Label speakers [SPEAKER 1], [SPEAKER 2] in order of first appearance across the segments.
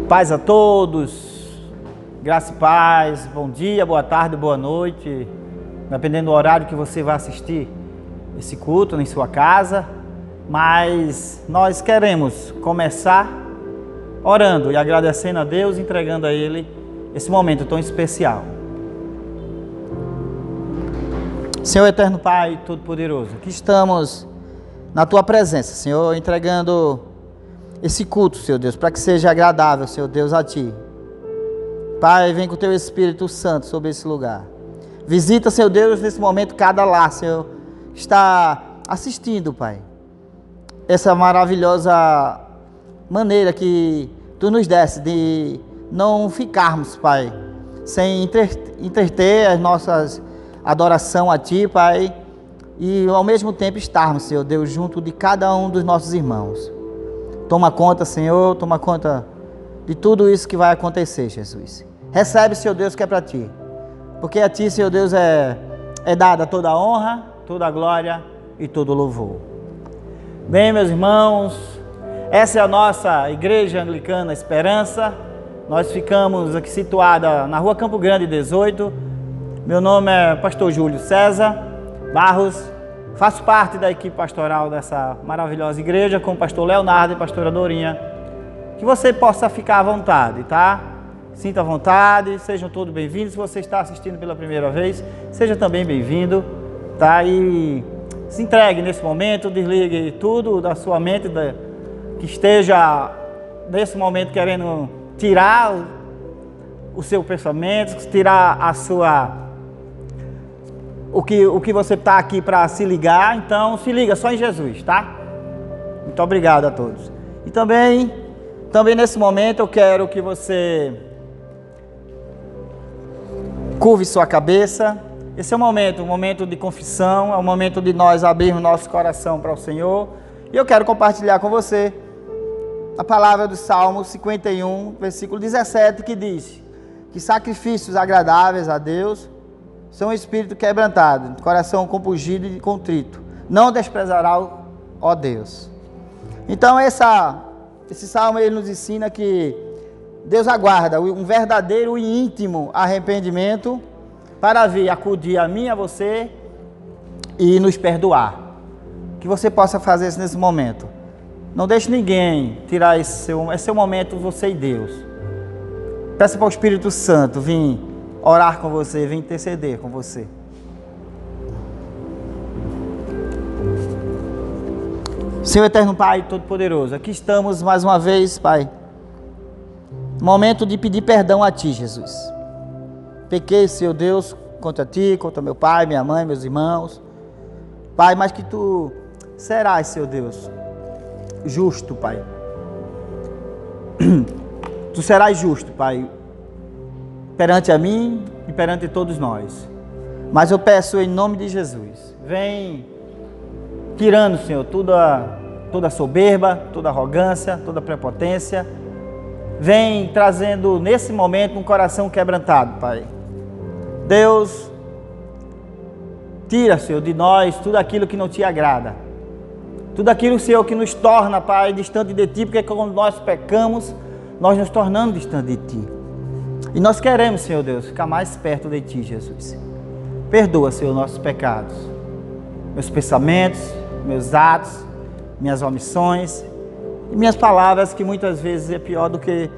[SPEAKER 1] Paz a todos, graça e paz, bom dia, boa tarde, boa noite, dependendo do horário que você vai assistir esse culto em sua casa, mas nós queremos começar orando e agradecendo a Deus, entregando a Ele esse momento tão especial. Senhor eterno Pai Todo-Poderoso, aqui estamos na Tua presença, Senhor, entregando esse culto, Senhor Deus, para que seja agradável, Senhor Deus, a Ti. Pai, vem com o Teu Espírito Santo sobre esse lugar. Visita, Senhor Deus, nesse momento cada lar, Senhor, que está assistindo, Pai. Essa maravilhosa maneira que Tu nos deste de não ficarmos, Pai, sem entreter as nossas adoração a Ti, Pai, e ao mesmo tempo estarmos, Senhor Deus, junto de cada um dos nossos irmãos. Toma conta, Senhor, toma conta de tudo isso que vai acontecer, Jesus. Recebe, Senhor Deus, que é para Ti. Porque a Ti, Senhor Deus, é dada toda a honra, toda a glória e todo o louvor. Bem, meus irmãos, essa é a nossa Igreja Anglicana Esperança. Nós ficamos aqui situada na Rua Campo Grande 18. Meu nome é Pastor Júlio César Barros. Faço parte da equipe pastoral dessa maravilhosa igreja com o pastor Leonardo e a pastora Dorinha. Que você possa ficar à vontade, tá? Sinta à vontade, sejam todos bem-vindos. Se você está assistindo pela primeira vez, seja também bem-vindo, tá? E se entregue nesse momento, desligue tudo da sua mente que esteja nesse momento querendo tirar o seu pensamento, tirar a sua... O que você está aqui para se ligar, então se liga só em Jesus, tá? Muito obrigado a todos. E também nesse momento eu quero que você curve sua cabeça. Esse é um momento de confissão, é um momento de nós abrirmos nosso coração para o Senhor. E eu quero compartilhar com você a palavra do Salmo 51, versículo 17, que diz que sacrifícios agradáveis a Deus são um espírito quebrantado, coração compungido e contrito. Não desprezará, ó Deus. Então esse salmo ele nos ensina que Deus aguarda um verdadeiro e íntimo arrependimento para vir acudir a mim e a você e nos perdoar. Que você possa fazer isso nesse momento. Não deixe ninguém tirar esse seu momento, você e Deus. Peça para o Espírito Santo vir orar com você, vir interceder com você. Senhor eterno Pai Todo-Poderoso, aqui estamos mais uma vez, Pai. Momento de pedir perdão a Ti, Jesus. Pequei, Senhor Deus, contra Ti, contra meu pai, minha mãe, meus irmãos. Pai, mas que Tu serás, Senhor Deus, justo, Pai. Tu serás justo, Pai, perante a mim e perante todos nós. Mas eu peço em nome de Jesus, vem tirando, Senhor, toda soberba, toda arrogância, toda prepotência. Vem trazendo nesse momento um coração quebrantado, Pai. Deus, tira, Senhor, de nós tudo aquilo que não Te agrada. Tudo aquilo, Senhor, que nos torna, Pai, distante de Ti, porque quando nós pecamos, nós nos tornamos distante de Ti. E nós queremos, Senhor Deus, ficar mais perto de Ti, Jesus. Perdoa, Senhor, nossos pecados, meus pensamentos, meus atos, minhas omissões e minhas palavras, que muitas vezes é pior do que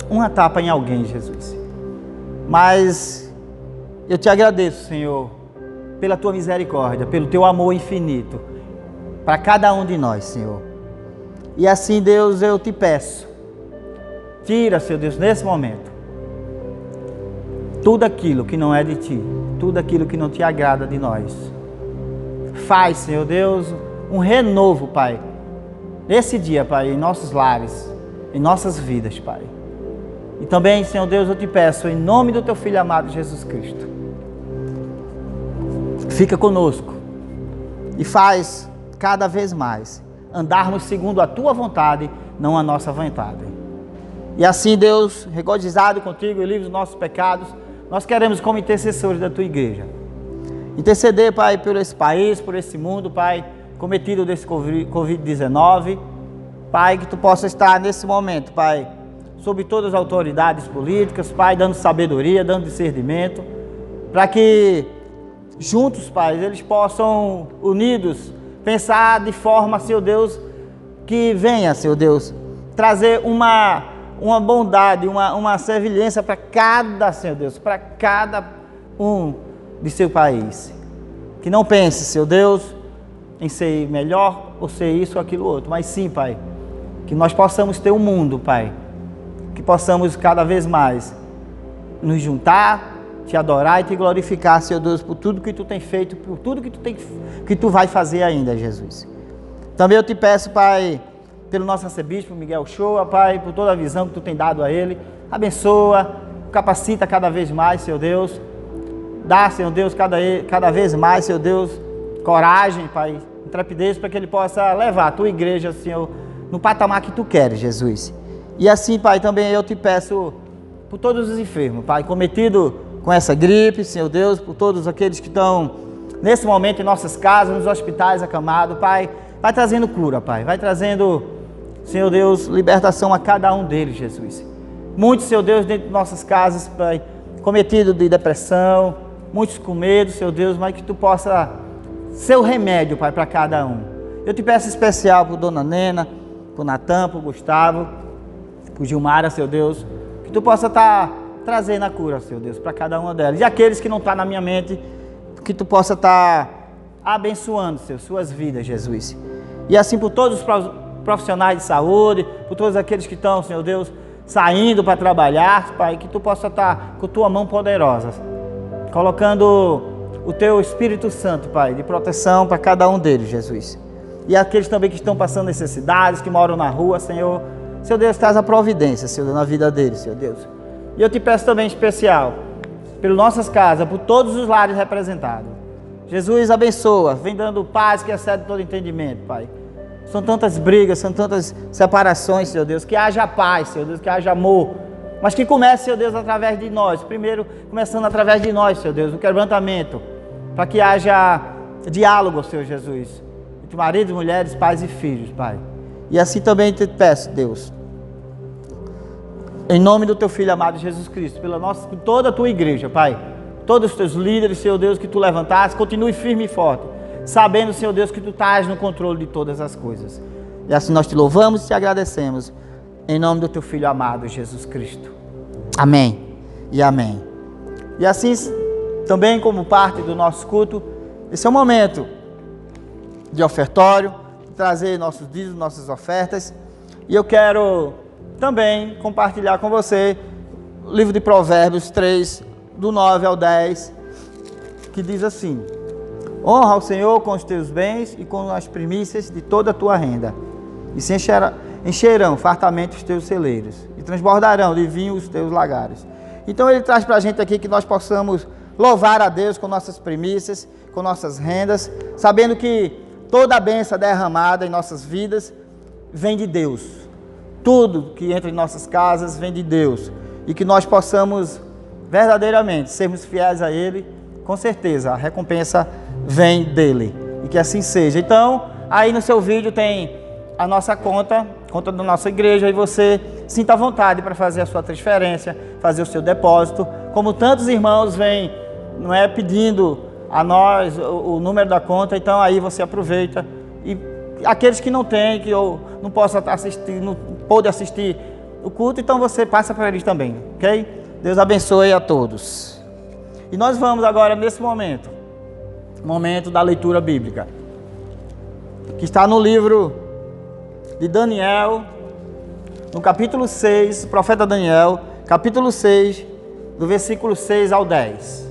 [SPEAKER 1] uma tapa em alguém, Jesus. Mas eu Te agradeço, Senhor, pela Tua misericórdia, pelo Teu amor infinito para cada um de nós, Senhor. E assim, Deus, eu Te peço, tira, Senhor Deus, nesse momento, tudo aquilo que não é de Ti, tudo aquilo que não Te agrada de nós. Faz, Senhor Deus, um renovo, Pai, nesse dia, Pai, em nossos lares, em nossas vidas, Pai. E também, Senhor Deus, eu Te peço, em nome do Teu Filho amado Jesus Cristo, fica conosco e faz cada vez mais andarmos segundo a Tua vontade, não a nossa vontade. E assim, Deus, regozijado contigo e livre dos nossos pecados, nós queremos, como intercessores da Tua igreja, interceder, Pai, por esse país, por esse mundo, Pai, cometido desse Covid-19. Pai, que Tu possa estar nesse momento, Pai, sobre todas as autoridades políticas, Pai, dando sabedoria, dando discernimento, para que juntos, Pai, eles possam, unidos, pensar de forma, Senhor Deus, que venha, Senhor Deus, trazer uma bondade, uma servilhância para cada, Senhor Deus, para cada um de seu país. Que não pense, Senhor Deus, em ser melhor ou ser isso ou aquilo outro, mas sim, Pai, que nós possamos ter um mundo, Pai, que possamos cada vez mais nos juntar, te adorar e te glorificar, Senhor Deus, por tudo que tu tem feito, por tudo que tu vai fazer ainda, Jesus. Também eu te peço, Pai, pelo nosso arcebispo Miguel Shoa, Pai, por toda a visão que tu tem dado a ele, abençoa, capacita cada vez mais, Senhor Deus, dá, Senhor Deus, cada vez mais, Senhor Deus, coragem, Pai, intrepidez, para que ele possa levar a tua igreja, Senhor, no patamar que tu queres, Jesus. E assim, Pai, também eu te peço por todos os enfermos, Pai, cometido com essa gripe, Senhor Deus, por todos aqueles que estão nesse momento em nossas casas, nos hospitais, acamados, Pai, vai trazendo cura, Pai, vai trazendo, Senhor Deus, libertação a cada um deles, Jesus. Muitos, Senhor Deus, dentro de nossas casas, Pai, cometido de depressão, muitos com medo, Senhor Deus, mas que tu possa ser o remédio, Pai, para cada um. Eu te peço especial por Dona Nena, por Natan, por Gustavo, por Gilmara, Senhor Deus, que tu possa estar trazendo a cura, Senhor Deus, para cada uma delas. E aqueles que não estão na minha mente, que tu possa estar abençoando, Senhor, suas vidas, Jesus. E assim por todos os profissionais de saúde, por todos aqueles que estão, Senhor Deus, saindo para trabalhar, Pai, que tu possa estar com tua mão poderosa, colocando o teu Espírito Santo, Pai, de proteção para cada um deles, Jesus. E aqueles também que estão passando necessidades, que moram na rua, Senhor, Senhor Deus, traz a providência, Senhor, na vida deles, Senhor Deus. E eu te peço também em especial, pelas nossas casas, por todos os lares representados. Jesus, abençoa, vem dando paz que excede todo entendimento, Pai. São tantas brigas, são tantas separações, Senhor Deus, que haja paz, Senhor Deus, que haja amor, mas que comece, Senhor Deus, através de nós. Primeiro, começando através de nós, Senhor Deus, o quebrantamento, para que haja diálogo, Senhor Jesus, entre maridos, mulheres, pais e filhos, Pai. E assim também te peço, Deus, em nome do teu Filho amado Jesus Cristo, por toda a tua igreja, Pai, todos os teus líderes, Senhor Deus, que tu levantaste, continue firme e forte, sabendo, Senhor Deus, que tu estás no controle de todas as coisas. E assim nós te louvamos e te agradecemos, em nome do teu Filho amado Jesus Cristo. Amém e amém. E assim, também como parte do nosso culto, esse é o momento de ofertório, de trazer nossos dízimos, nossas ofertas. E eu quero também compartilhar com você o livro de Provérbios 3, do 9 ao 10, que diz assim: honra ao Senhor com os teus bens e com as primícias de toda a tua renda, e se encherão fartamente os teus celeiros, e transbordarão de vinho os teus lagares. Então ele traz para a gente aqui que nós possamos louvar a Deus com nossas primícias, com nossas rendas, sabendo que toda a bênção derramada em nossas vidas vem de Deus. Tudo que entra em nossas casas vem de Deus, e que nós possamos verdadeiramente sermos fiéis a Ele, com certeza a recompensa vem dele, e que assim seja. Então, aí no seu vídeo tem a nossa conta da nossa igreja, e você sinta à vontade para fazer a sua transferência, fazer o seu depósito, como tantos irmãos vêm, não é, pedindo a nós o número da conta. Então aí você aproveita, e aqueles que não têm, que eu não possa assistir, não pôde assistir o culto, então você passa para eles também, ok? Deus abençoe a todos. E nós vamos agora nesse momento da leitura bíblica, que está no livro de Daniel, no capítulo 6, profeta Daniel, capítulo 6, do versículo 6 ao 10.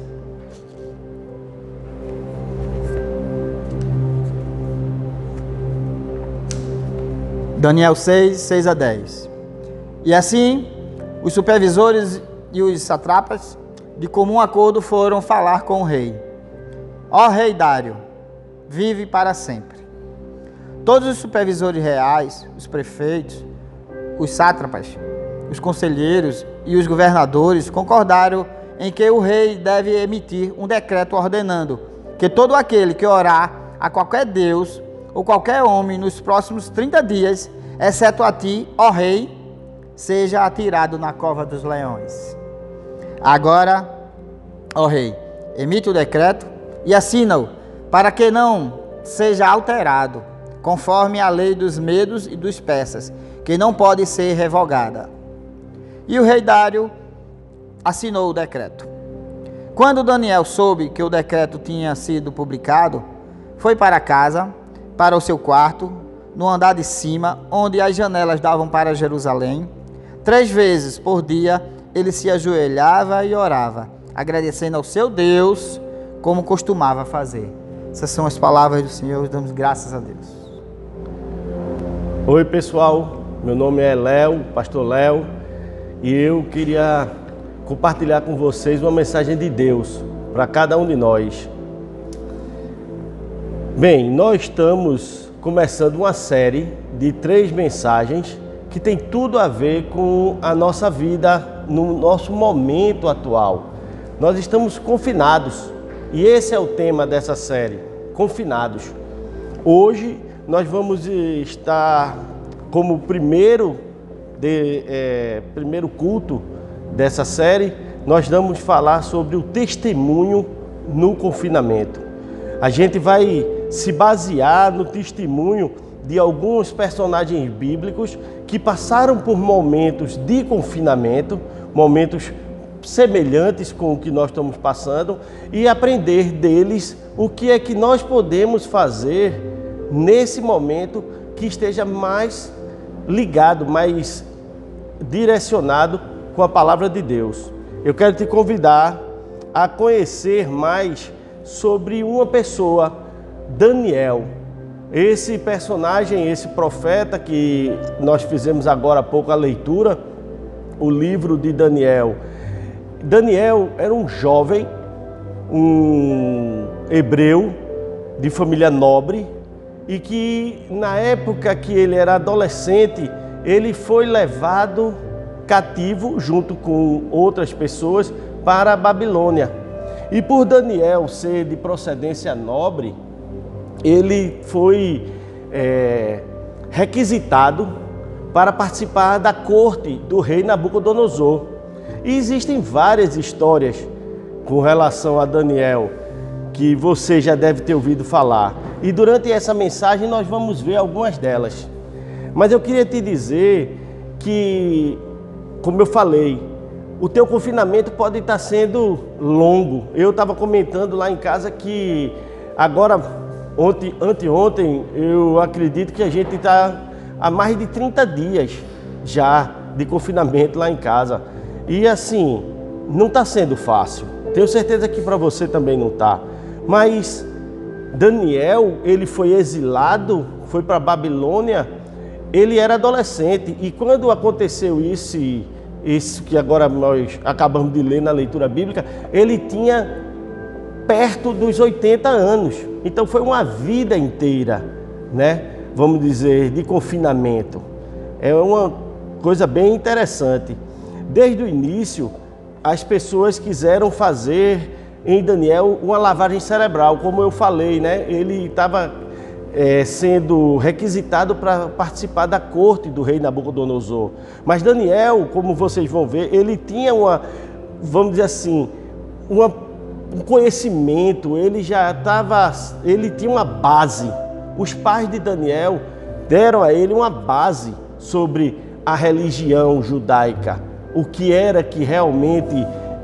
[SPEAKER 1] Daniel 6, 6 a 10. E assim, os supervisores e os satrapas, de comum acordo, foram falar com o rei. Ó rei Dário, vive para sempre. Todos os supervisores reais, os prefeitos, os sátrapas, os conselheiros e os governadores concordaram em que o rei deve emitir um decreto ordenando que todo aquele que orar a qualquer deus ou qualquer homem nos próximos 30 dias, exceto a ti, ó rei, seja atirado na cova dos leões. Agora, ó rei, emite o decreto e assina-o, para que não seja alterado, conforme a lei dos medos e dos persas, que não pode ser revogada. E o rei Dário assinou o decreto. Quando Daniel soube que o decreto tinha sido publicado, foi para casa, para o seu quarto, no andar de cima, onde as janelas davam para Jerusalém. 3 vezes por dia ele se ajoelhava e orava, agradecendo ao seu Deus, como costumava fazer. Essas são as palavras do Senhor, damos graças a Deus.
[SPEAKER 2] Oi pessoal, meu nome é Léo, pastor Léo, e eu queria compartilhar com vocês uma mensagem de Deus para cada um de nós. Bem, nós estamos começando uma série de 3 mensagens que tem tudo a ver com a nossa vida no nosso momento atual. Nós estamos confinados e esse é o tema dessa série, confinados. Hoje nós vamos estar como primeiro culto dessa série, nós vamos falar sobre o testemunho no confinamento. A gente vai se basear no testemunho de alguns personagens bíblicos que passaram por momentos de confinamento, momentos semelhantes com o que nós estamos passando, e aprender deles o que é que nós podemos fazer nesse momento que esteja mais ligado, mais direcionado com a palavra de Deus. Eu quero te convidar a conhecer mais sobre uma pessoa, Daniel. Esse personagem, esse profeta que nós fizemos agora há pouco a leitura, o livro de Daniel. Daniel era um jovem, um hebreu de família nobre, e que na época que ele era adolescente, ele foi levado cativo junto com outras pessoas para a Babilônia. E por Daniel ser de procedência nobre, ele foi requisitado para participar da corte do rei Nabucodonosor. E existem várias histórias com relação a Daniel que você já deve ter ouvido falar. E durante essa mensagem nós vamos ver algumas delas. Mas eu queria te dizer que, como eu falei, o teu confinamento pode estar sendo longo. Eu estava comentando lá em casa que agora, anteontem, eu acredito que a gente está há mais de 30 dias já de confinamento lá em casa. E assim, não está sendo fácil. Tenho certeza que para você também não está. Mas Daniel, ele foi exilado, foi para a Babilônia, ele era adolescente. E quando aconteceu isso que agora nós acabamos de ler na leitura bíblica, ele tinha perto dos 80 anos. Então foi uma vida inteira, né? Vamos dizer, de confinamento. É uma coisa bem interessante. Desde o início, as pessoas quiseram fazer em Daniel uma lavagem cerebral, como eu falei, né? Ele estava sendo requisitado para participar da corte do rei Nabucodonosor. Mas Daniel, como vocês vão ver, ele tinha vamos dizer assim, um conhecimento, ele tinha uma base. Os pais de Daniel deram a ele uma base sobre a religião judaica, o que era que realmente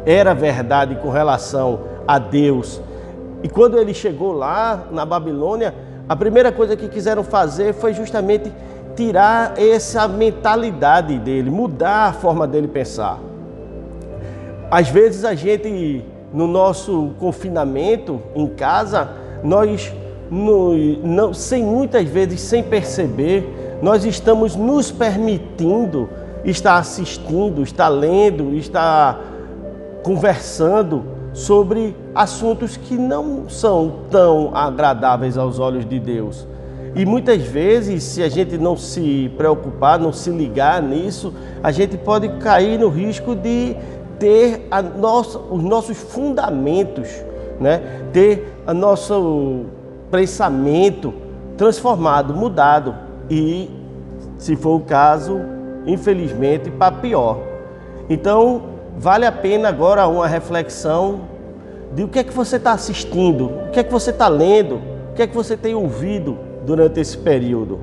[SPEAKER 2] era verdade com relação a Deus. E quando ele chegou lá na Babilônia, a primeira coisa que quiseram fazer foi justamente tirar essa mentalidade dele, mudar a forma dele pensar. Às vezes a gente, no nosso confinamento em casa, nós, muitas vezes sem perceber, nós estamos nos permitindo estar assistindo, estar lendo, estar conversando sobre assuntos que não são tão agradáveis aos olhos de Deus. E muitas vezes, se a gente não se preocupar, não se ligar nisso, a gente pode cair no risco de ter os nossos fundamentos, né? Ter o nosso pensamento transformado, mudado. E, se for o caso, infelizmente, para pior. Então, vale a pena agora uma reflexão de o que é que você está assistindo, o que é que você está lendo, o que é que você tem ouvido durante esse período.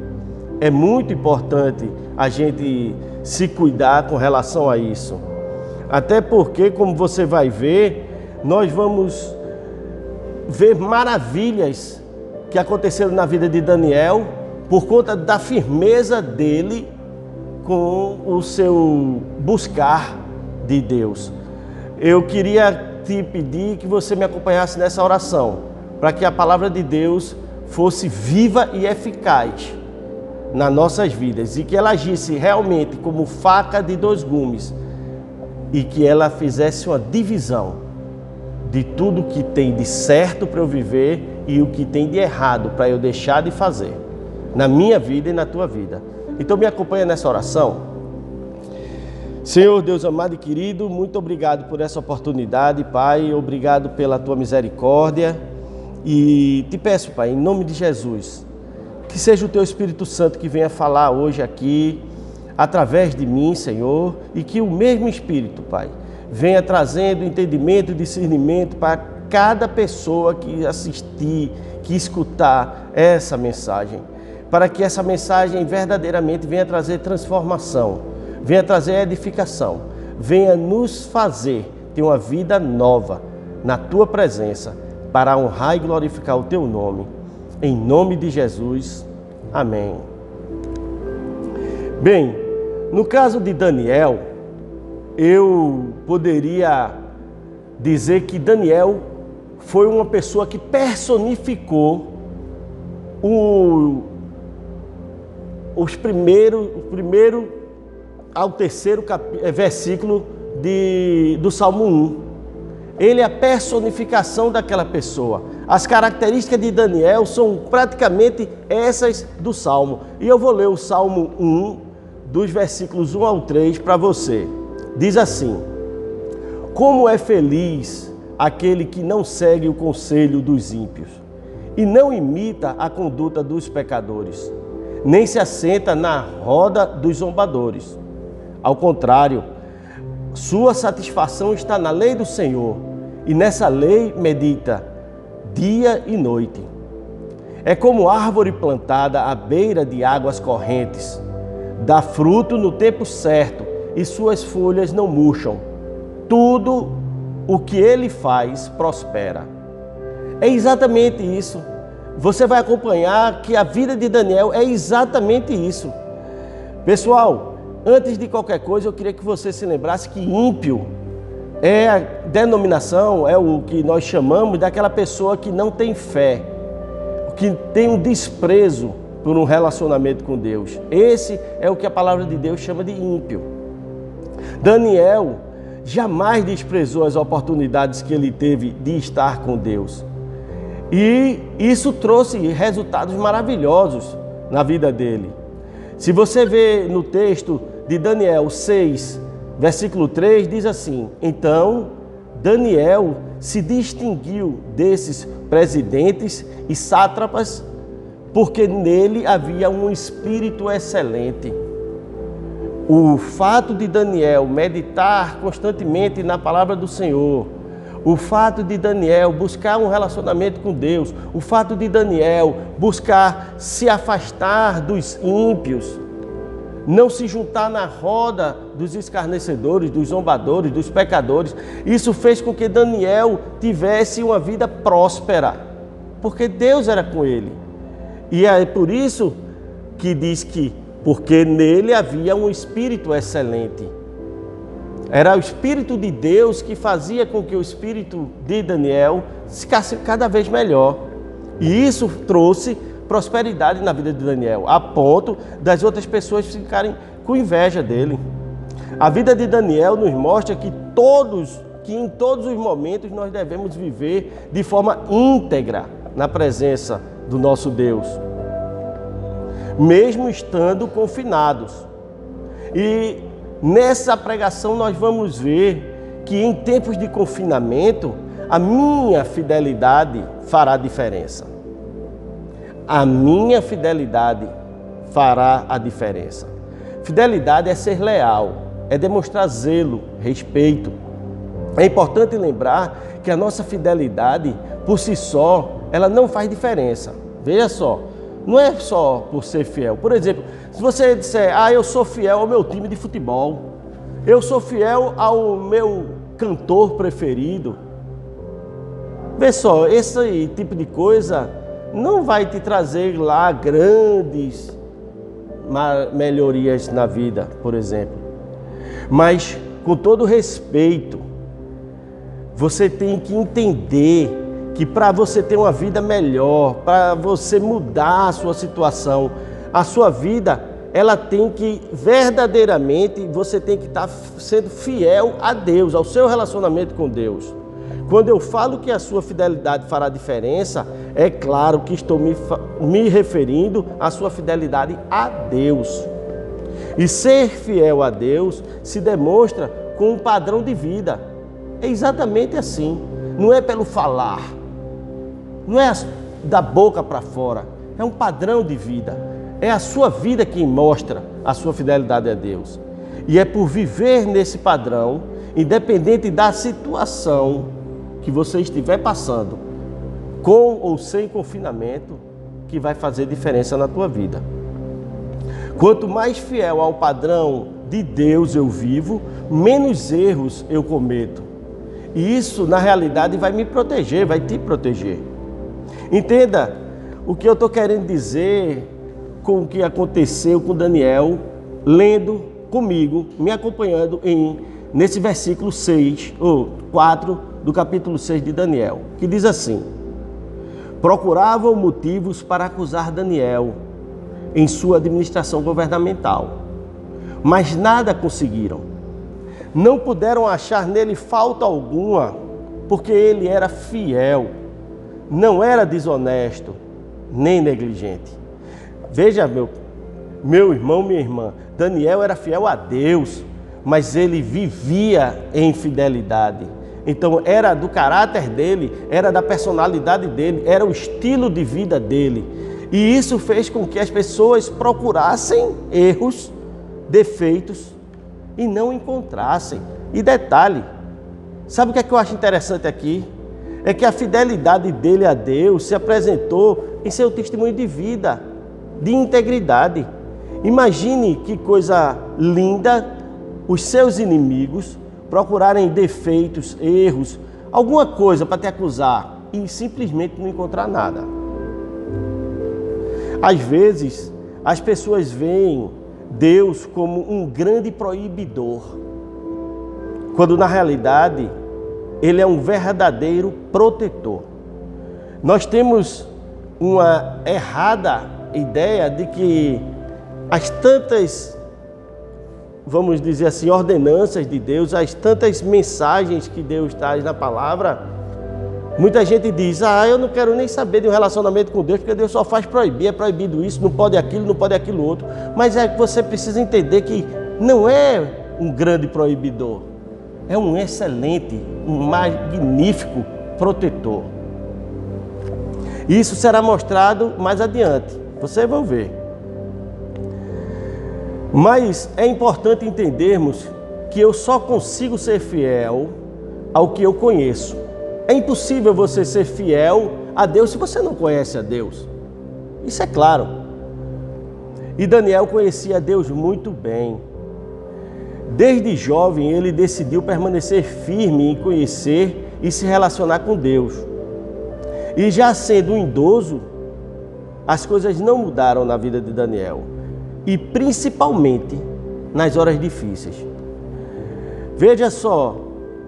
[SPEAKER 2] É muito importante a gente se cuidar com relação a isso. Até porque, como você vai ver, nós vamos ver maravilhas que aconteceram na vida de Daniel por conta da firmeza dele com o seu buscar de Deus. Eu queria te pedir que você me acompanhasse nessa oração, para que a palavra de Deus fosse viva e eficaz nas nossas vidas e que ela agisse realmente como faca de dois gumes e que ela fizesse uma divisão de tudo que tem de certo para eu viver e o que tem de errado para eu deixar de fazer na minha vida e na tua vida. Então me acompanha nessa oração. Senhor Deus amado e querido, muito obrigado por essa oportunidade, Pai, obrigado pela tua misericórdia e te peço, Pai, em nome de Jesus, que seja o teu Espírito Santo que venha falar hoje aqui através de mim, Senhor, e que o mesmo Espírito, Pai, venha trazendo entendimento e discernimento para cada pessoa que assistir, que escutar essa mensagem, para que essa mensagem verdadeiramente venha trazer transformação, venha trazer edificação, venha nos fazer ter uma vida nova na Tua presença, para honrar e glorificar o Teu nome. Em nome de Jesus, amém. Bem, no caso de Daniel, eu poderia dizer que Daniel foi uma pessoa que personificou o primeiro ao terceiro versículo do Salmo 1. Ele é a personificação daquela pessoa. As características de Daniel são praticamente essas do Salmo. E eu vou ler o Salmo 1, dos versículos 1 ao 3 para você. Diz assim: como é feliz aquele que não segue o conselho dos ímpios e não imita a conduta dos pecadores, nem se assenta na roda dos zombadores. Ao contrário, sua satisfação está na lei do Senhor, e nessa lei medita dia e noite. É como árvore plantada à beira de águas correntes, dá fruto no tempo certo, e suas folhas não murcham. Tudo o que ele faz prospera. É exatamente isso. Você vai acompanhar que a vida de Daniel é exatamente isso. Pessoal, antes de qualquer coisa, eu queria que você se lembrasse que ímpio é a denominação, é o que nós chamamos daquela pessoa que não tem fé, que tem um desprezo por um relacionamento com Deus. Esse é o que a palavra de Deus chama de ímpio. Daniel jamais desprezou as oportunidades que ele teve de estar com Deus. E isso trouxe resultados maravilhosos na vida dele. Se você vê no texto de Daniel 6, versículo 3, diz assim: então Daniel se distinguiu desses presidentes e sátrapas, porque nele havia um espírito excelente. O fato de Daniel meditar constantemente na palavra do Senhor, o fato de Daniel buscar um relacionamento com Deus, o fato de Daniel buscar se afastar dos ímpios, não se juntar na roda dos escarnecedores, dos zombadores, dos pecadores, isso fez com que Daniel tivesse uma vida próspera, porque Deus era com ele. E é por isso que diz que porque nele havia um espírito excelente. Era o Espírito de Deus que fazia com que o espírito de Daniel ficasse cada vez melhor. E isso trouxe prosperidade na vida de Daniel, a ponto das outras pessoas ficarem com inveja dele. A vida de Daniel nos mostra que em todos os momentos nós devemos viver de forma íntegra na presença do nosso Deus, mesmo estando confinados. E nessa pregação nós vamos ver que em tempos de confinamento, a minha fidelidade fará diferença. A minha fidelidade fará a diferença. Fidelidade é ser leal, é demonstrar zelo, respeito. É importante lembrar que a nossa fidelidade, por si só, ela não faz diferença. Veja só, não é só por ser fiel. Por exemplo, se você disser, eu sou fiel ao meu time de futebol, eu sou fiel ao meu cantor preferido. Vê só, esse tipo de coisa não vai te trazer lá grandes melhorias na vida, por exemplo. Mas, com todo respeito, você tem que entender que para você ter uma vida melhor, para você mudar a sua situação, a sua vida, ela tem que verdadeiramente, você tem que estar sendo fiel a Deus, ao seu relacionamento com Deus. Quando eu falo que a sua fidelidade fará diferença, é claro que estou me referindo à sua fidelidade a Deus. E ser fiel a Deus se demonstra com um padrão de vida. É exatamente assim. Não é pelo falar, não é da boca para fora, é um padrão de vida. É a sua vida que mostra a sua fidelidade a Deus. E é por viver nesse padrão, independente da situação que você estiver passando, com ou sem confinamento, que vai fazer diferença na tua vida. Quanto mais fiel ao padrão de Deus eu vivo, menos erros eu cometo. E isso, na realidade, vai me proteger, vai te proteger. Entenda o que eu estou querendo dizer com o que aconteceu com Daniel, lendo comigo, me acompanhando nesse versículo 6, ou 4 do capítulo 6 de Daniel, que diz assim: procuravam motivos para acusar Daniel em sua administração governamental, mas nada conseguiram. Não puderam achar nele falta alguma, porque ele era fiel, não era desonesto, nem negligente. Veja, meu irmão, minha irmã, Daniel era fiel a Deus, mas ele vivia em fidelidade. Então era do caráter dele, era da personalidade dele, era o estilo de vida dele. E isso fez com que as pessoas procurassem erros, defeitos e não encontrassem. E detalhe, sabe o que é que eu acho interessante aqui? É que a fidelidade dele a Deus se apresentou em seu testemunho de vida, de integridade. Imagine que coisa linda os seus inimigos procurarem defeitos, erros, alguma coisa para te acusar e simplesmente não encontrar nada. Às vezes, as pessoas veem Deus como um grande proibidor, quando na realidade Ele é um verdadeiro protetor. Nós temos uma errada ideia de que as tantas, vamos dizer assim, ordenanças de Deus, as tantas mensagens que Deus traz na palavra, muita gente diz, eu não quero nem saber de um relacionamento com Deus, porque Deus só faz proibir, é proibido isso, não pode aquilo, não pode aquilo outro. Mas é que você precisa entender que não é um grande proibidor, é um excelente, um magnífico protetor. Isso será mostrado mais adiante, vocês vão ver. Mas é importante entendermos que eu só consigo ser fiel ao que eu conheço. É impossível você ser fiel a Deus se você não conhece a Deus. Isso é claro. E Daniel conhecia a Deus muito bem. Desde jovem ele decidiu permanecer firme em conhecer e se relacionar com Deus. E já sendo um idoso, as coisas não mudaram na vida de Daniel. E principalmente nas horas difíceis. Veja só,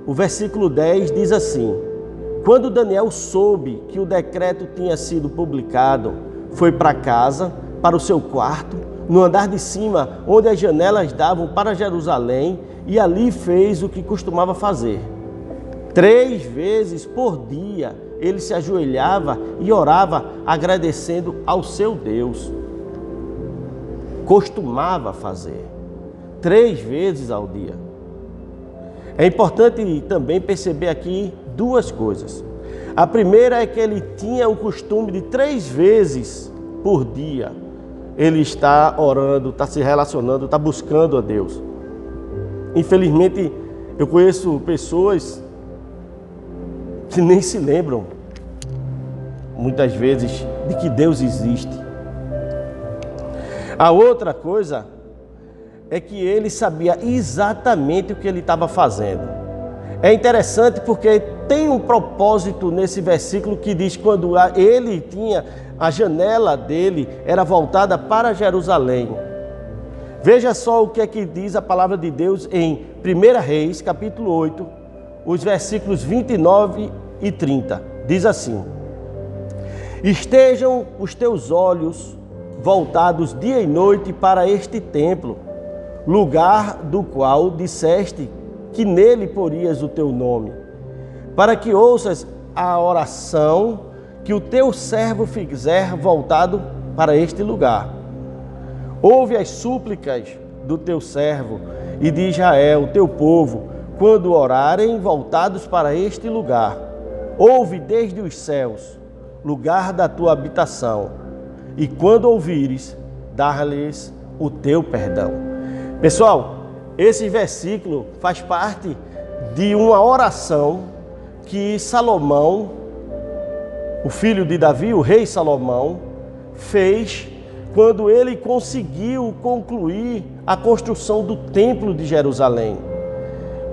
[SPEAKER 2] o versículo 10 diz assim: quando Daniel soube que o decreto tinha sido publicado, foi para casa, para o seu quarto, no andar de cima, onde as janelas davam para Jerusalém, e ali fez o que costumava fazer. 3 vezes por dia ele se ajoelhava e orava, agradecendo ao seu Deus. Costumava fazer 3 vezes ao dia. É importante também perceber aqui 2 coisas. A primeira é que ele tinha o costume de 3 vezes por dia ele está orando, está se relacionando, está buscando a Deus. Infelizmente, eu conheço pessoas que nem se lembram, muitas vezes, de que Deus existe. A outra coisa é que ele sabia exatamente o que ele estava fazendo. É interessante porque tem um propósito nesse versículo que diz quando ele tinha, a janela dele era voltada para Jerusalém. Veja só o que é que diz a palavra de Deus em 1 Reis, capítulo 8, os versículos 29 e 30. Diz assim: estejam os teus olhos voltados dia e noite para este templo, lugar do qual disseste que nele porias o teu nome, para que ouças a oração que o teu servo fizer voltado para este lugar. Ouve as súplicas do teu servo e de Israel, teu povo, quando orarem voltados para este lugar. Ouve desde os céus, lugar da tua habitação, e quando ouvires, dar-lhes o teu perdão. Pessoal, esse versículo faz parte de uma oração que Salomão, o filho de Davi, o rei Salomão, fez quando ele conseguiu concluir a construção do templo de Jerusalém.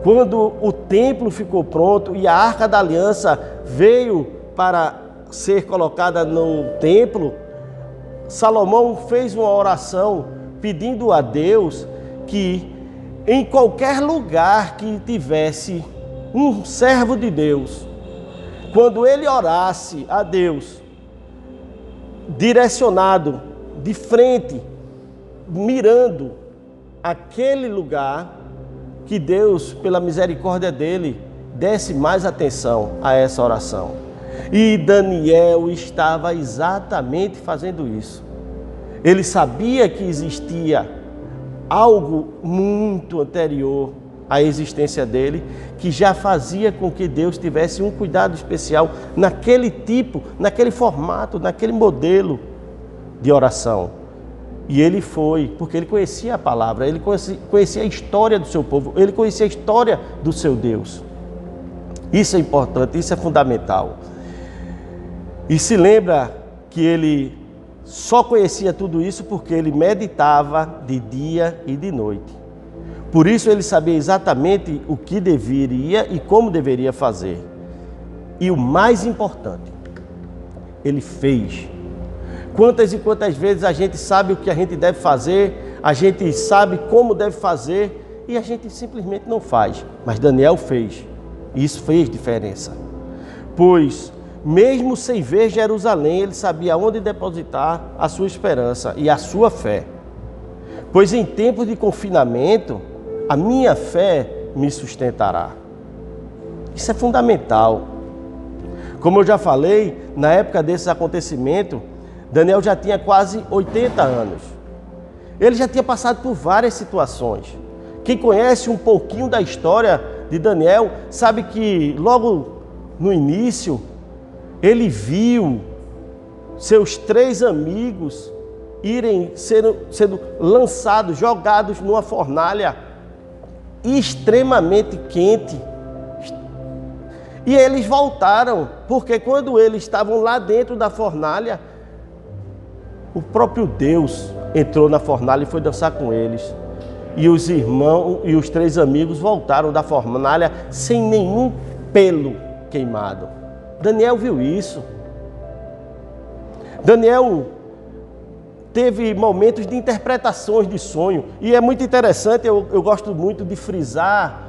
[SPEAKER 2] Quando o templo ficou pronto e a Arca da Aliança veio para ser colocada no templo, Salomão fez uma oração pedindo a Deus que em qualquer lugar que tivesse um servo de Deus, quando ele orasse a Deus, direcionado, de frente, mirando aquele lugar, que Deus, pela misericórdia dele, desse mais atenção a essa oração. E Daniel estava exatamente fazendo isso. Ele sabia que existia algo muito anterior à existência dele, que já fazia com que Deus tivesse um cuidado especial naquele tipo, naquele formato, naquele modelo de oração. E ele foi, porque ele conhecia a palavra, ele conhecia a história do seu povo, ele conhecia a história do seu Deus. Isso é importante, isso é fundamental. E se lembra que ele só conhecia tudo isso porque ele meditava de dia e de noite. Por isso ele sabia exatamente o que deveria e como deveria fazer. E o mais importante, ele fez. Quantas e quantas vezes a gente sabe o que a gente deve fazer, a gente sabe como deve fazer e a gente simplesmente não faz. Mas Daniel fez. E isso fez diferença. Pois, mesmo sem ver Jerusalém, ele sabia onde depositar a sua esperança e a sua fé. Pois em tempos de confinamento, a minha fé me sustentará. Isso é fundamental. Como eu já falei, na época desse acontecimento, Daniel já tinha quase 80 anos. Ele já tinha passado por várias situações. Quem conhece um pouquinho da história de Daniel sabe que logo no início ele viu seus 3 amigos irem sendo lançados, jogados numa fornalha extremamente quente. E eles voltaram, porque quando eles estavam lá dentro da fornalha, o próprio Deus entrou na fornalha e foi dançar com eles. E os irmãos e os 3 amigos voltaram da fornalha sem nenhum pelo queimado. Daniel viu isso. Daniel teve momentos de interpretações de sonho. E é muito interessante, eu gosto muito de frisar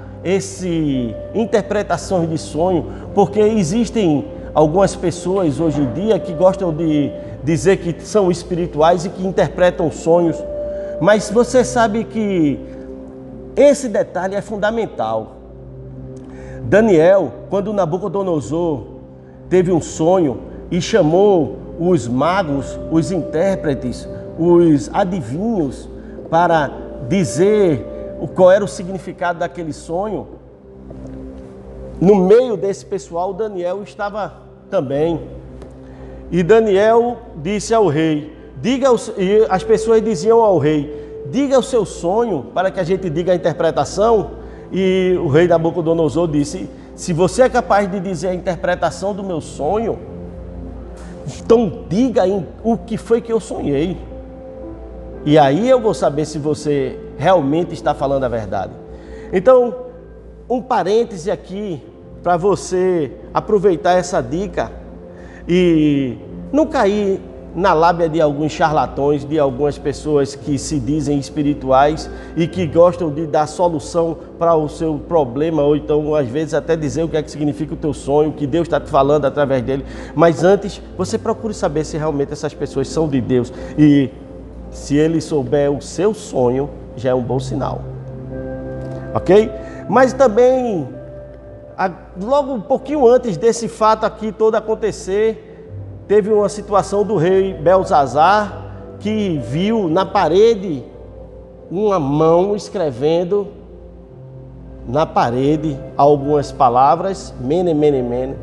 [SPEAKER 2] interpretações de sonho, porque existem algumas pessoas hoje em dia que gostam de dizer que são espirituais e que interpretam sonhos. Mas você sabe que esse detalhe é fundamental. Daniel, quando Nabucodonosor teve um sonho e chamou os magos, os intérpretes, os adivinhos para dizer qual era o significado daquele sonho, no meio desse pessoal Daniel estava também. E Daniel disse ao rei: E as pessoas diziam ao rei: diga o seu sonho para que a gente diga a interpretação. E o rei Nabucodonosor disse: se você é capaz de dizer a interpretação do meu sonho, então diga o que foi que eu sonhei. E aí eu vou saber se você realmente está falando a verdade. Então, um parêntese aqui para você aproveitar essa dica e não cair na lábia de alguns charlatões, de algumas pessoas que se dizem espirituais e que gostam de dar solução para o seu problema, ou então às vezes até dizer o que é que significa o teu sonho, o que Deus está te falando através dele. Mas antes, você procure saber se realmente essas pessoas são de Deus, e se ele souber o seu sonho, já é um bom sinal. Ok? Mas também, logo um pouquinho antes desse fato aqui todo acontecer, teve uma situação do rei Belzazar, que viu na parede uma mão escrevendo na parede algumas palavras, mene, mene, mene.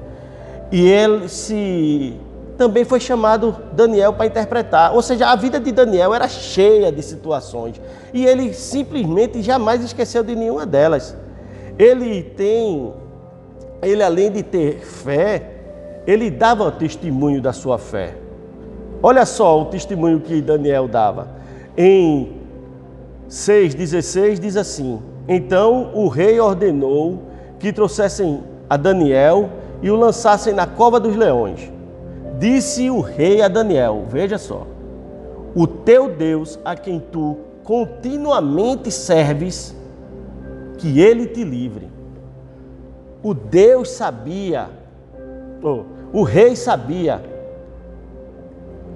[SPEAKER 2] E ele também foi chamado Daniel para interpretar. Ou seja, a vida de Daniel era cheia de situações. E ele simplesmente jamais esqueceu de nenhuma delas. Ele além de ter fé, ele dava testemunho da sua fé. Olha só o testemunho que Daniel dava. Em 6,16 diz assim: então o rei ordenou que trouxessem a Daniel e o lançassem na cova dos leões. Disse o rei a Daniel: veja só, o teu Deus, a quem tu continuamente serves, que ele te livre. O Deus sabia, o rei sabia,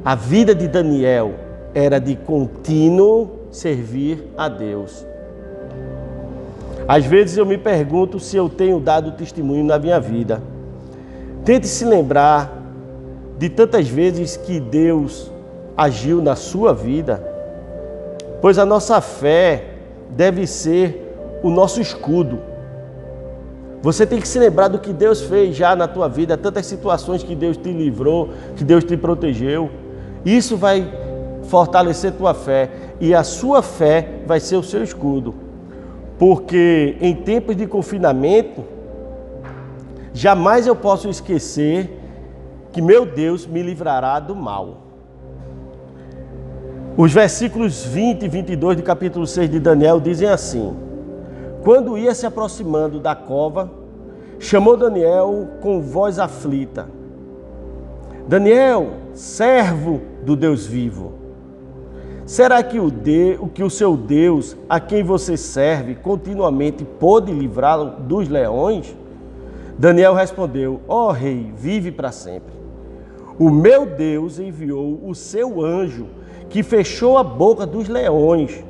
[SPEAKER 2] a vida de Daniel era de contínuo servir a Deus. Às vezes eu me pergunto se eu tenho dado testemunho na minha vida. Tente se lembrar de tantas vezes que Deus agiu na sua vida, pois a nossa fé deve ser o nosso escudo. Você tem que se lembrar do que Deus fez já na tua vida, tantas situações que Deus te livrou, que Deus te protegeu. Isso vai fortalecer tua fé, e a sua fé vai ser o seu escudo. Porque em tempos de confinamento, jamais eu posso esquecer que meu Deus me livrará do mal. Os versículos 20 e 22 do capítulo 6 de Daniel dizem assim: quando ia se aproximando da cova, chamou Daniel com voz aflita: Daniel, servo do Deus vivo, será que o seu Deus, a quem você serve, continuamente pôde livrá-lo dos leões? Daniel respondeu: ó rei, vive para sempre. O meu Deus enviou o seu anjo, que fechou a boca dos leões.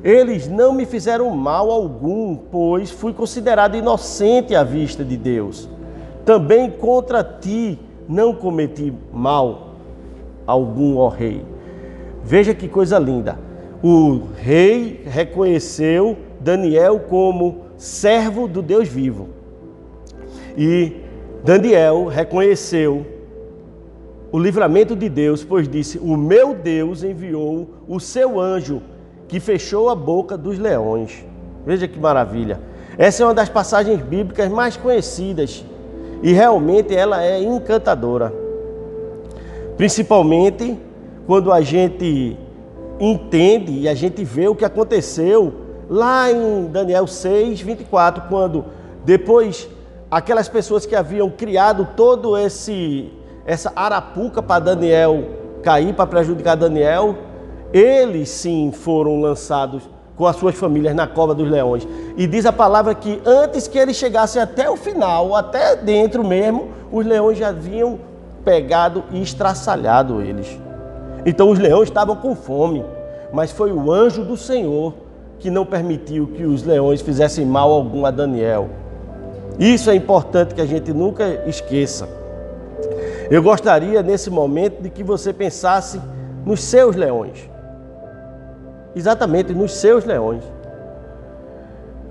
[SPEAKER 2] Eles não me fizeram mal algum, pois fui considerado inocente à vista de Deus. Também contra ti não cometi mal algum, ó rei. Veja que coisa linda. O rei reconheceu Daniel como servo do Deus vivo. E Daniel reconheceu o livramento de Deus, pois disse: o meu Deus enviou o seu anjo, que fechou a boca dos leões. Veja que maravilha. Essa é uma das passagens bíblicas mais conhecidas e realmente ela é encantadora. Principalmente quando a gente entende e a gente vê o que aconteceu lá em Daniel 6, 24, quando depois aquelas pessoas que haviam criado todo essa arapuca para Daniel cair, para prejudicar Daniel, eles sim foram lançados com as suas famílias na cova dos leões. E diz a palavra que antes que eles chegassem até o final, até dentro mesmo, os leões já haviam pegado e estraçalhado eles. Então os leões estavam com fome, mas foi o anjo do Senhor que não permitiu que os leões fizessem mal algum a Daniel. Isso é importante que a gente nunca esqueça. Eu gostaria nesse momento de que você pensasse nos seus leões. Exatamente, nos seus leões.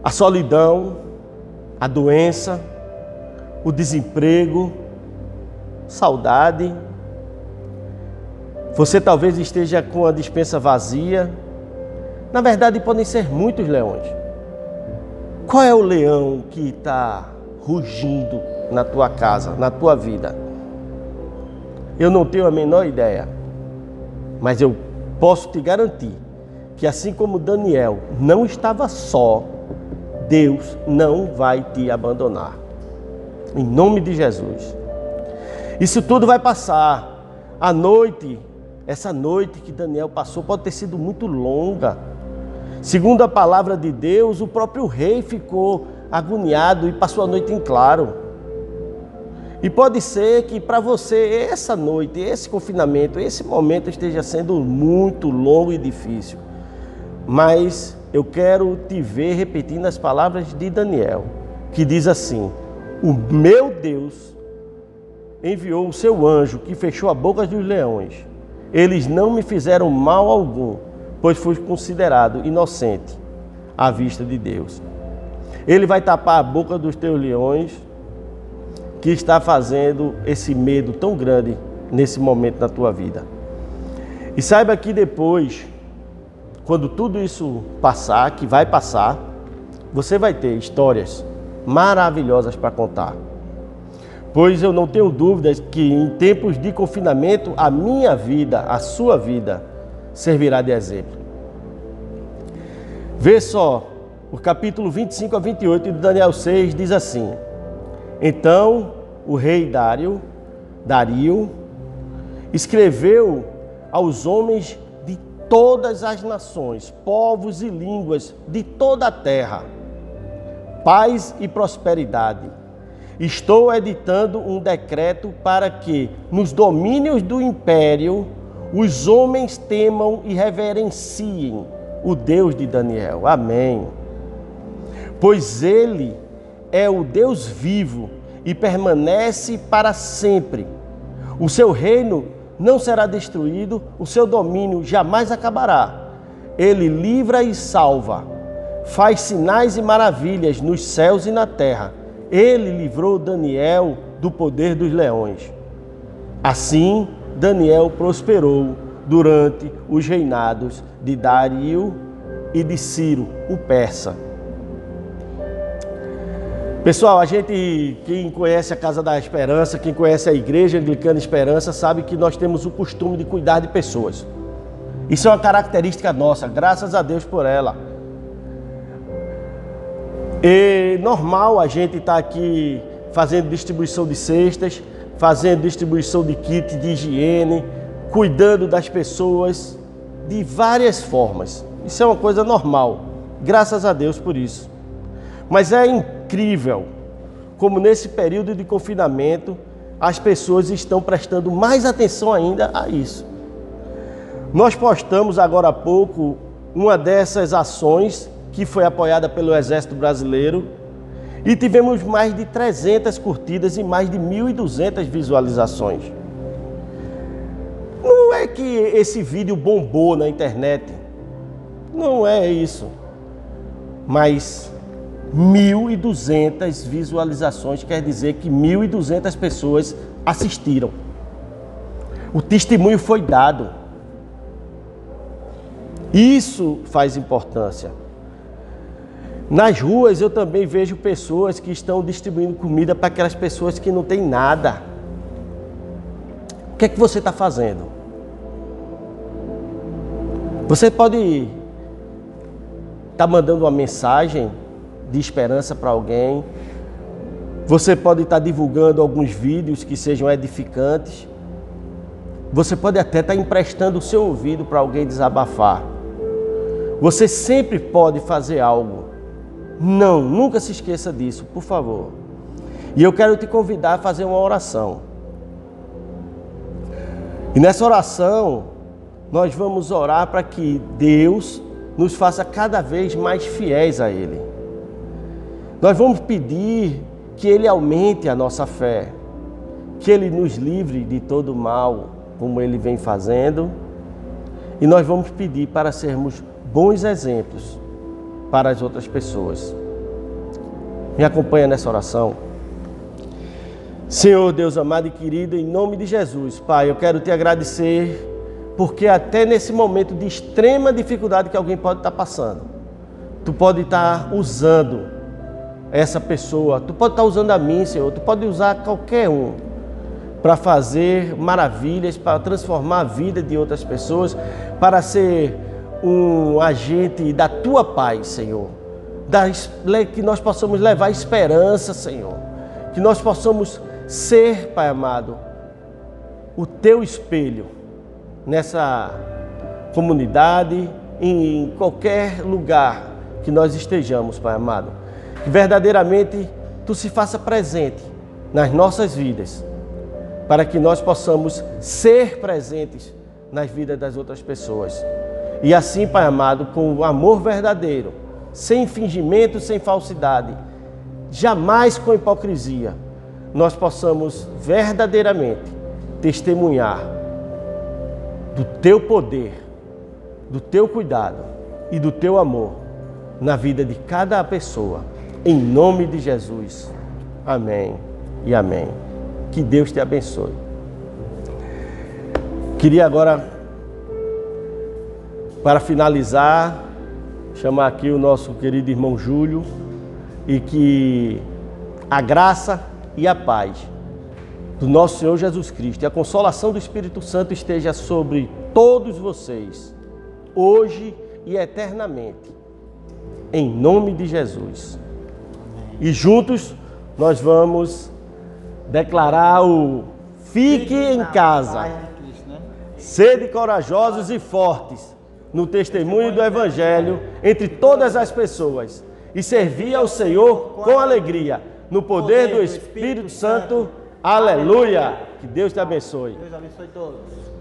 [SPEAKER 2] A solidão, a doença, o desemprego, saudade, Você talvez esteja com a despensa vazia. Na verdade, podem ser muitos leões. Qual é o leão que está rugindo na tua casa, na tua vida? Eu não tenho a menor ideia, mas eu posso te garantir que assim como Daniel não estava só, Deus não vai te abandonar. Em nome de Jesus. Isso tudo vai passar. A noite, essa noite que Daniel passou pode ter sido muito longa. Segundo a palavra de Deus, o próprio rei ficou agoniado e passou a noite em claro. E pode ser que para você essa noite, esse confinamento, esse momento esteja sendo muito longo e difícil. Mas eu quero te ver repetindo as palavras de Daniel, que diz assim: o meu Deus enviou o seu anjo que fechou a boca dos leões. Eles não me fizeram mal algum, pois fui considerado inocente à vista de Deus. Ele vai tapar a boca dos teus leões, que está fazendo esse medo tão grande nesse momento na tua vida. E saiba que depois, quando tudo isso passar, que vai passar, você vai ter histórias maravilhosas para contar. Pois eu não tenho dúvidas que em tempos de confinamento, a minha vida, a sua vida, servirá de exemplo. Vê só, o capítulo 25 a 28 de Daniel 6 diz assim: então o rei Dario escreveu aos homens de todas as nações, povos e línguas de toda a terra: paz e prosperidade. Estou editando um decreto para que, nos domínios do império, os homens temam e reverenciem o Deus de Daniel. Amém. Pois ele é o Deus vivo e permanece para sempre. O seu reino não será destruído, o seu domínio jamais acabará. Ele livra e salva, faz sinais e maravilhas nos céus e na terra. Ele livrou Daniel do poder dos leões. Assim, Daniel prosperou durante os reinados de Dario e de Ciro, o persa. Pessoal, quem conhece a Casa da Esperança, quem conhece a Igreja Anglicana Esperança, sabe que nós temos o costume de cuidar de pessoas. Isso é uma característica nossa, graças a Deus por ela. É normal a gente estar aqui fazendo distribuição de cestas, fazendo distribuição de kit de higiene, cuidando das pessoas de várias formas. Isso é uma coisa normal, graças a Deus por isso. Mas é incrível como nesse período de confinamento as pessoas estão prestando mais atenção ainda a isso. Nós postamos agora há pouco uma dessas ações que foi apoiada pelo Exército Brasileiro e tivemos mais de 300 curtidas e mais de 1.200 visualizações. Não é que esse vídeo bombou na internet, não é isso, mas 1.200 visualizações quer dizer que 1.200 pessoas assistiram. O testemunho foi dado. Isso faz importância. Nas ruas eu também vejo pessoas que estão distribuindo comida para aquelas pessoas que não têm nada. O que é que você está fazendo? Você pode estar mandando uma mensagem de esperança para alguém. Você pode estar divulgando alguns vídeos que sejam edificantes. Você pode até estar emprestando o seu ouvido para alguém desabafar. Você sempre pode fazer algo. Não, nunca se esqueça disso, por favor. E eu quero te convidar a fazer uma oração. E nessa oração, nós vamos orar para que Deus nos faça cada vez mais fiéis a Ele. Nós vamos pedir que Ele aumente a nossa fé, que Ele nos livre de todo mal, como Ele vem fazendo. E nós vamos pedir para sermos bons exemplos para as outras pessoas. Me acompanha nessa oração. Senhor Deus amado e querido, em nome de Jesus, Pai, eu quero te agradecer porque até nesse momento de extrema dificuldade que alguém pode estar passando, Tu pode estar usando essa pessoa, Tu pode estar usando a mim, Senhor, Tu pode usar qualquer um para fazer maravilhas, para transformar a vida de outras pessoas, para ser um agente da Tua paz, Senhor. Que nós possamos levar esperança, Senhor. Que nós possamos ser, Pai amado, o Teu espelho nessa comunidade, em qualquer lugar que nós estejamos, Pai amado. Que verdadeiramente Tu se faça presente nas nossas vidas, para que nós possamos ser presentes nas vidas das outras pessoas. E assim, Pai amado, com o amor verdadeiro, sem fingimento, sem falsidade, jamais com hipocrisia, nós possamos verdadeiramente testemunhar do Teu poder, do Teu cuidado e do Teu amor na vida de cada pessoa. Em nome de Jesus. Amém e amém. Que Deus te abençoe. Queria agora, para finalizar, chamar aqui o nosso querido irmão Júlio, e que a graça e a paz do nosso Senhor Jesus Cristo e a consolação do Espírito Santo esteja sobre todos vocês, hoje e eternamente, em nome de Jesus. E juntos nós vamos declarar o fique em casa, sede corajosos e fortes no testemunho do Evangelho entre todas as pessoas e servir ao Senhor com alegria, no poder do Espírito Santo. Aleluia! Que Deus te abençoe.
[SPEAKER 1] Deus abençoe todos.